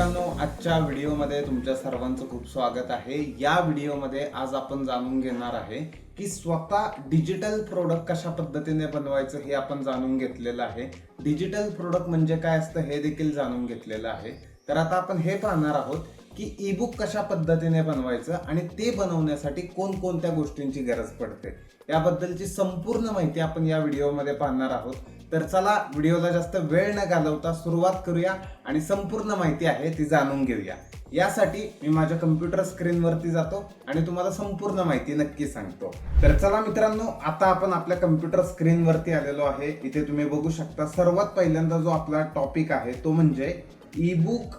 मित्रांनो, आजच्या व्हिडिओमध्ये तुमच्या सर्वांचं खूप स्वागत आहे. या व्हिडिओमध्ये आज आपण जाणून घेणार आहे की स्वतः डिजिटल प्रोडक्ट कशा पद्धतीने बनवायचं हे आपण जाणून घेतलेलं आहे. डिजिटल प्रोडक्ट म्हणजे काय असतं हे देखील जाणून घेतलेलं आहे. तर आता आपण हे पाहणार आहोत की ई बुक कशा पद्धतीने बनवायचं आणि ते बनवण्यासाठी कोणकोणत्या गोष्टींची गरज पडते याबद्दलची संपूर्ण माहिती आपण या व्हिडिओमध्ये पाहणार आहोत. तर चला व्हिडिओला जास्त वेळ न घालवता सुरुवात करूया आणि संपूर्ण माहिती आहे ती जाणून घेऊया. यासाठी मी माझ्या कम्प्युटर स्क्रीनवरती जातो आणि तुम्हाला संपूर्ण माहिती नक्की सांगतो. तर चला मित्रांनो, आता आपण आपल्या कम्प्युटर स्क्रीनवरती आलेलो आहे. इथे तुम्ही बघू शकता सर्वात पहिल्यांदा जो आपला टॉपिक आहे तो म्हणजे ई बुक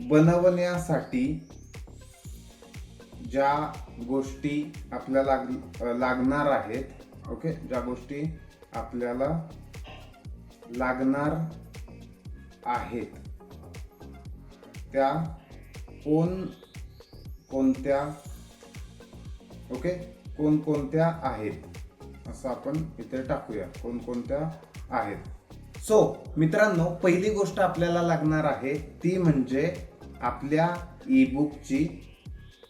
बनवण्यासाठी ज्या गोष्टी आपल्याला लागणार आहेत, ओके, ज्या गोष्टी आपल्याला लागणार आहेत त्या कोणकोणत्या आहेत असं आपण इथे टाकूया. कोणकोणत्या आहेत. सो मित्रांनो, पहिली गोष्ट आपल्याला लागणार आहे ती म्हणजे आपल्या ई बुकची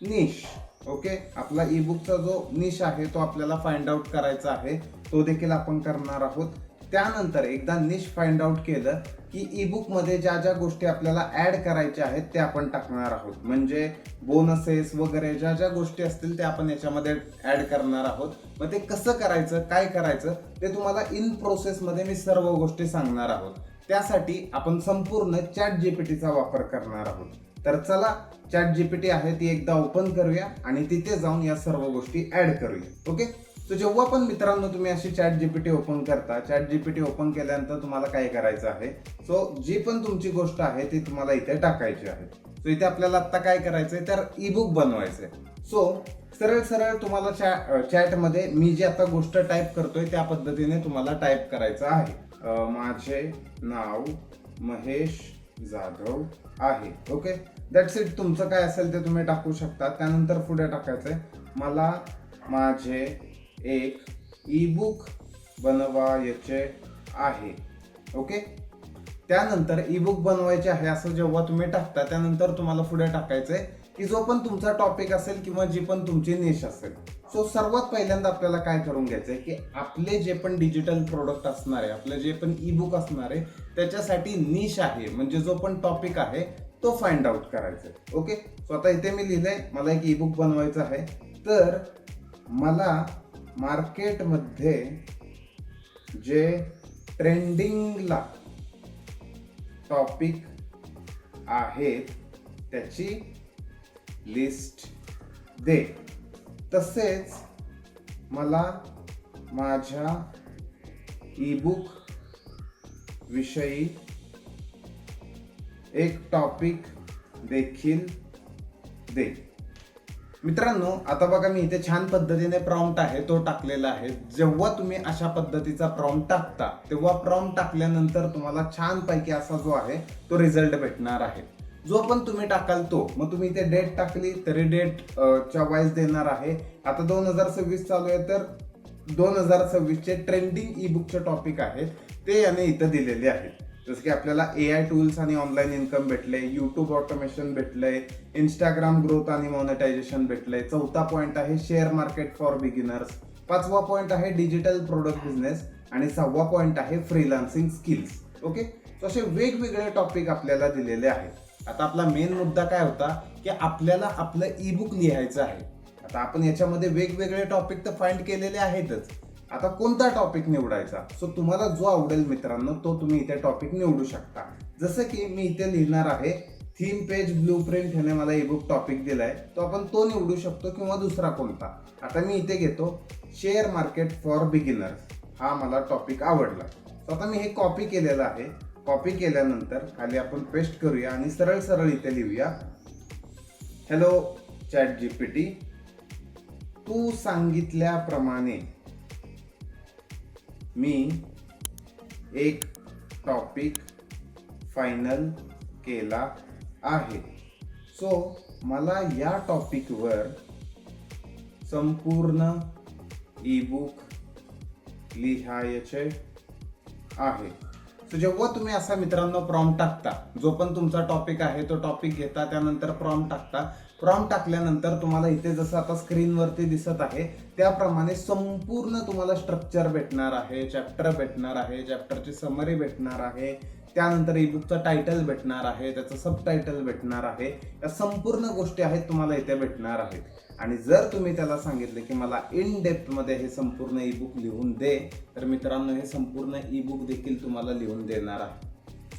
निश. ओके, आपला ई बुकचा जो निश आहे तो आपल्याला फाइंड आउट करायचा आहे. तो देखील आपण करणार आहोत. त्यानंतर एकदा निश फाइंड आउट केलं की ई बुक मध्ये ज्या ज्या गोष्टी आपल्याला ऍड करायच्या आहेत ते आपण टाकणार आहोत. म्हणजे बोनसेस वगैरे ज्या ज्या गोष्टी असतील ते आपण याच्यामध्ये ऍड करणार आहोत. मग ते कसं करायचं, काय करायचं ते तुम्हाला इन प्रोसेस मध्ये मी सर्व गोष्टी सांगणार आहोत. त्यासाठी आपण संपूर्ण चॅट जीपीटीचा वापर करणार आहोत. तर चला, चॅट जीपीटी आहे ती एकदा ओपन करूया आणि तिथे जाऊन या सर्व गोष्टी ऍड करूया. ओके, तर जेव्हा पण मित्रांनो तुम्ही अशी चॅट जीपीटी ओपन करता, चॅट जीपीटी ओपन केल्यानंतर तुम्हाला काय करायचं आहे, सो जी पण तुमची गोष्ट आहे ती तुम्हाला इथे टाकायची आहे. सो इथे आपल्याला आता काय करायचंय तर ई बुक बनवायचंय. सो सरळ सरळ तुम्हाला चॅटमध्ये मी जी आता गोष्ट टाईप करतोय त्या पद्धतीने तुम्हाला टाईप करायचं आहे. माझे नाव महेश जाधव आहे. Okay, that's it. तुमचं काय असेल ते तुम्ही टाकू शकता. त्यानंतर पुढे टाकायचंय मला माझे एक ई बुक बनवायचे आहे. ओके, त्यानंतर ई बुक बनवायचे आहे असं जेव्हा तुम्ही टाकता त्यानंतर तुम्हाला पुढे टाकायचंय की जो पण तुमचा टॉपिक असेल किंवा जी पण तुमची निश असेल. सो सर्वात पहिल्यांदा आपल्याला काय करून घ्यायचंय की आपले जे पण डिजिटल प्रोडक्ट असणार आहे, आपले जे पण ई बुक असणार आहे त्याच्यासाठी निश आहे म्हणजे जो पण टॉपिक आहे तो फाइंड आउट करायचा आहे. ओके, सो आता इथे मी लिहिलंय मला एक ई बुक बनवायचं आहे. तर मला मार्केटमध्ये जे ट्रेंडिंगला टॉपिक आहेत त्याची लिस्ट दे. तसेच मला माझ्या ई बुक विषयी एक टॉपिक देखील दे. मित्रांनो, आता बघा मी इथे छान पद्धतीने प्रॉम्प्ट आहे तो टाकलेला आहे. जेव्हा तुम्ही अशा पद्धतीचा प्रॉम्प्ट टाकता तेव्हा प्रॉम्प्ट टाकल्यानंतर तुम्हाला छान पैकी असा जो आहे तो रिझल्ट भेटणार आहे. जो पण तुम्ही टाकाल तो, मग तुम्ही इथे डेट टाकली तरी डेट च्या वाईज देणार आहे. आता 2026 चालू आहे तर 2026 चे ट्रेंडिंग ई बुकचे टॉपिक आहेत ते याने इथं दिलेले आहेत. जसं की आपल्याला AI टूल्स आणि ऑनलाईन इन्कम भेटले, यूट्यूब ऑटोमेशन भेटलंय, इंस्टाग्राम ग्रोथ आणि मॉनेटायझेशन भेटलंय. चौथा पॉईंट आहे शेअर मार्केट फॉर बिगिनर्स. पाचवा पॉईंट आहे डिजिटल प्रोडक्ट बिझनेस आणि सहावा पॉईंट आहे फ्रीलान्सिंग स्किल्स. ओके, तर असे वेगवेगळे टॉपिक आपल्याला दिलेले आहेत. आता आपला मेन मुद्दा काय होता की आपल्याला आपलं ई बुक लिहायचं आहे. आता आपण याच्यामध्ये वेगवेगळे टॉपिक तर फाइंड केलेले आहेतच. आता कोणता टॉपिक निवडायचा, सो तुम्हाला जो आवडेल मित्रांनो तो तुम्ही इथे टॉपिक निवडू शकता. जसं की मी इथे लिहिणार आहे थीम पेज ब्लूप्रिंट, ह्याने मला ई बुक टॉपिक दिलाय तो आपण तो निवडू शकतो किंवा दुसरा कोणता. आता मी इथे घेतो शेअर मार्केट फॉर बिगिनर्स, हा मला टॉपिक आवडला. सो आता मी हे कॉपी केलेलं आहे. कॉपी केल्यानंतर खाली आपण पेस्ट करूया आणि सरळ सरळ इथे लिहूया हॅलो चॅट जीपीटी, तू सांगितल्याप्रमाणे मी एक टॉपिक फायनल केला आहे. सो मला या टॉपिकवर संपूर्ण ई बुक लिहायचे आहे. सो जेव्हा तुम्ही असा मित्रांनो प्रॉम्प्ट टाकता, जो पण तुमचा टॉपिक आहे तो टॉपिक घेता, त्यानंतर प्रॉम्प्ट टाकता. प्रॉम्प्ट टाकल्यानंतर तुम्हाला इथे जसं आता स्क्रीनवरती दिसत आहे त्याप्रमाणे संपूर्ण तुम्हाला स्ट्रक्चर भेटणार आहे, चॅप्टर भेटणार आहे, चॅप्टरची समरी भेटणार आहे, त्यानंतर ईबुकचा टायटल भेटणार आहे, त्याचं सब टायटल भेटणार आहे. या संपूर्ण गोष्टी आहेत तुम्हाला इथे भेटणार आहेत. आणि जर तुम्ही त्याला सांगितले की मला इन डेप्थ मध्ये हे संपूर्ण ईबुक लिहून दे, तर मित्रांनो हे संपूर्ण ईबुक देखील तुम्हाला लिहून देणार आहे.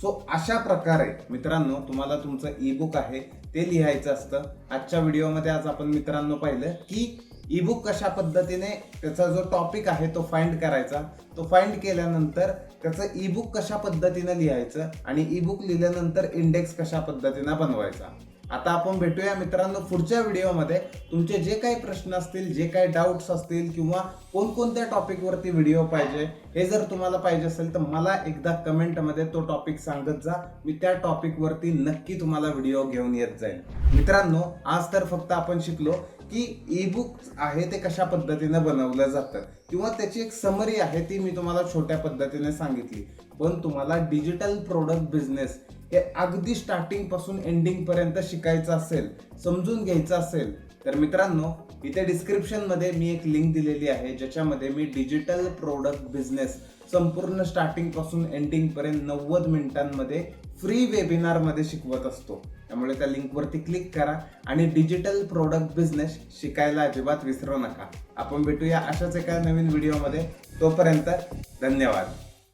सो अशा प्रकारे मित्रांनो तुम्हाला तुमचं ईबुक आहे ते लिहायचं असतं. आजच्या व्हिडिओमध्ये आज आपण मित्रांनो पाहिलं की ईबुक कशा पद्धतीने त्याचा जो टॉपिक आहे तो फाइंड करायचा, तो फाइंड केल्यानंतर त्याचं ईबुक कशा पद्धतीने लिहायचं आणि ईबुक लिहिल्यानंतर इंडेक्स कशा पद्धतीने बनवायचा. आता आपण भेटूया मित्रांनो पुढच्या व्हिडिओमध्ये. तुमचे जे काही प्रश्न असतील, जे काही डाऊट्स असतील किंवा कोणकोणत्या टॉपिकवरती व्हिडिओ पाहिजे हे जर तुम्हाला पाहिजे असेल तर मला एकदा कमेंटमध्ये तो टॉपिक सांगत जा. मी त्या टॉपिकवरती नक्की तुम्हाला व्हिडिओ घेऊन येत जाईल. मित्रांनो आज तर फक्त आपण शिकलो की ईबुक आहे ते कशा पद्धतीने बनवलं जातं किंवा त्याची एक समरी आहे ती मी तुम्हाला छोट्या पद्धतीने सांगितली. पण तुम्हाला डिजिटल प्रोडक्ट बिझनेस हे अगदी स्टार्टिंग पासून एंडिंग पर्यंत शिकायचं असेल, समजून घ्यायचं असेल तर मित्रांनो इथे डिस्क्रिप्शन मध्ये मी एक लिंक दिलेली आहे ज्याच्यामध्ये मी डिजिटल प्रोडक्ट बिझनेस संपूर्ण स्टार्टिंग पासून एंडिंग पर्यंत 90 मिनिटांमध्ये फ्री वेबिनार मध्ये शिकवत असतो. त्यामुळे त्या लिंकवरती क्लिक करा आणि डिजिटल प्रोडक्ट बिझनेस शिकायला अजिबात विसरू नका. आपण भेटूया अशाच एका नवीन व्हिडिओमध्ये. तोपर्यंत धन्यवाद.